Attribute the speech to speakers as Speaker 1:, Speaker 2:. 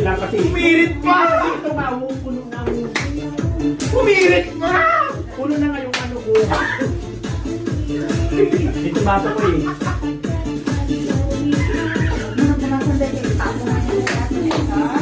Speaker 1: lang kasi.
Speaker 2: Umirit pa!
Speaker 1: Kasi ito nga, puno na.
Speaker 2: Umirit pa!
Speaker 1: Puno na nga yung ano ko. Ito bato ko eh.
Speaker 3: Ano ba naman sandali? Tama na.